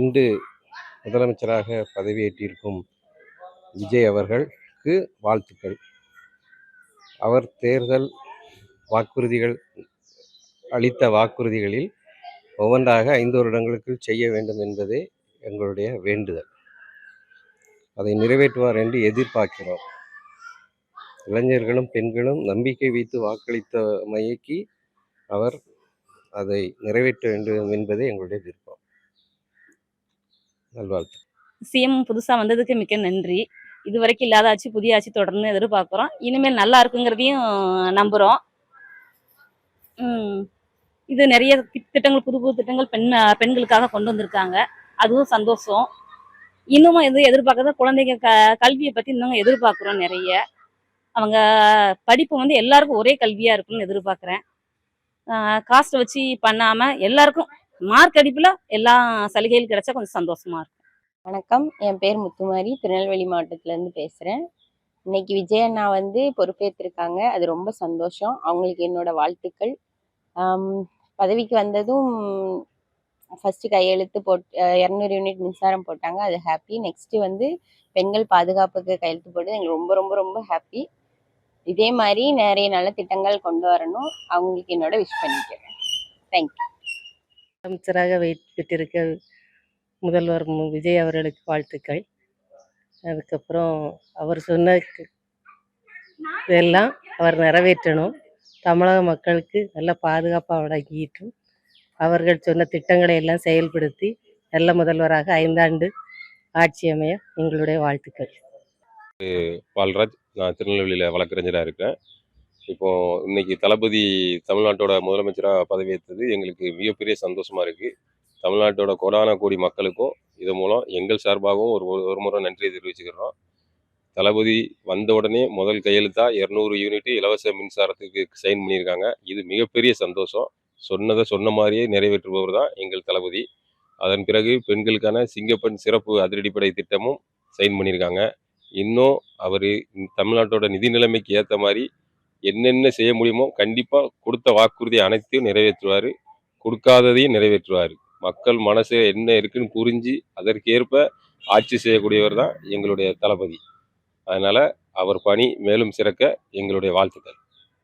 இன்று முதலமைச்சராக பதவியேற்றிருக்கும் விஜய் அவர்களுக்கு வாழ்த்துக்கள். அவர் தேர்தல் வாக்குறுதிகள் அளித்த வாக்குறுதிகளில் ஒவ்வொன்றாக 5 வருடங்களுக்குள் செய்ய வேண்டும் என்பதே எங்களுடைய வேண்டுதல். அதை நிறைவேற்றுவார் என்று எதிர்பார்க்கிறோம். இளைஞர்களும் பெண்களும் நம்பிக்கை வைத்து வாக்களித்தமைக்கு அவர் அதை நிறைவேற்ற வேண்டும் என்பதே எங்களுடைய விருப்பம். நல்வாழ்த்து. சிஎம் புதுசாக வந்ததுக்கு மிக்க நன்றி. இதுவரைக்கும் இல்லாத ஆட்சி புதிய ஆட்சி தொடர்ந்து எதிர்பார்க்குறோம். இனிமேல் நல்லா இருக்குங்கிறதையும் நம்புகிறோம். இது நிறைய திட்டங்கள், புது புது திட்டங்கள் பெண்களுக்காக கொண்டு வந்திருக்காங்க. அதுவும் சந்தோஷம். இன்னமும் எது எதிர்பார்க்கறத குழந்தைங்க கல்வியை பற்றி இன்னும் எதிர்பார்க்குறோம். நிறைய அவங்க படிப்பு வந்து எல்லாருக்கும் ஒரே கல்வியாக இருக்குன்னு எதிர்பார்க்குறேன். காஸ்ட்டை வச்சு பண்ணாமல் எல்லாருக்கும் மார்க் அடிப்பில் எல்லா சலுகைகள் கிடைச்சா கொஞ்சம் சந்தோஷமா இருக்கும். வணக்கம், என் பேர் முத்துமாரி, திருநெல்வேலி மாவட்டத்திலேருந்து பேசுகிறேன். இன்னைக்கு விஜய் அண்ணா வந்து பொறுப்பேற்றிருக்காங்க. அது ரொம்ப சந்தோஷம். அவங்களுக்கு என்னோட வாழ்த்துக்கள். பதவிக்கு வந்ததும் ஃபஸ்ட்டு கையெழுத்து 200 யூனிட் மின்சாரம் போட்டாங்க. அது ஹாப்பி. நெக்ஸ்ட்டு வந்து பெண்கள் பாதுகாப்புக்கு கையெழுத்து போட்டு எங்களுக்கு ரொம்ப ரொம்ப ரொம்ப ஹாப்பி. இதே மாதிரி நிறைய நல்ல திட்டங்கள் கொண்டு வரணும். அவங்களுக்கு என்னோட விஷ் பண்ணிக்கிறேன். தேங்க்யூ. அமைச்சராக பெற்றிருக்க முதல்வர் விஜய் அவர்களுக்கு வாழ்த்துக்கள். அதுக்கப்புறம் அவர் சொன்ன இதெல்லாம் அவர் நிறைவேற்றணும். தமிழக மக்களுக்கு நல்ல பாதுகாப்பாக வழங்கிட்டும் அவர்கள் சொன்ன திட்டங்களை எல்லாம் செயல்படுத்தி நல்ல முதல்வராக 5 ஆண்டு ஆட்சி அமைய எங்களுடைய வாழ்த்துக்கள். பால்ராஜ், நான் திருநெல்வேலியில் வழக்கறிஞராக இருக்கேன். இப்போது இன்னைக்கு தளபதி தமிழ்நாட்டோட முதலமைச்சராக பதவியேற்றது எங்களுக்கு மிகப்பெரிய சந்தோஷமாக இருக்குது. தமிழ்நாட்டோட கோடான கோடி மக்களுக்கும் இது மூலம் எங்கள் சார்பாகவும் ஒரு முறை நன்றியை தெரிவிச்சுக்கிறோம். தளபதி வந்த உடனே முதல் கையெழுத்தா 200 யூனிட் இலவச மின்சாரத்துக்கு சைன் பண்ணியிருக்காங்க. இது மிகப்பெரிய சந்தோஷம். சொன்னதை சொன்ன மாதிரியே நிறைவேற்றுபவர் தான் எங்கள் தளபதி. அதன் பிறகு பெண்களுக்கான சிங்கப்பெண் சிறப்பு அதிரடிப்படை திட்டமும் சைன் பண்ணியிருக்காங்க. இன்னும் அவர் தமிழ்நாட்டோட நிதி நிலைமைக்கு ஏற்ற மாதிரி என்னென்ன செய்ய முடியுமோ கண்டிப்பாக கொடுத்த வாக்குறுதி அனைத்தையும் நிறைவேற்றுவார். கொடுக்காததையும் நிறைவேற்றுவார். மக்கள் மனசு என்ன இருக்குன்னு புரிஞ்சு அதற்கேற்ப ஆட்சி செய்யக்கூடியவர் தான் எங்களுடைய தளபதி. அதனால் அவர் பணி மேலும் சிறக்க எங்களுடைய வாழ்த்துக்கள்.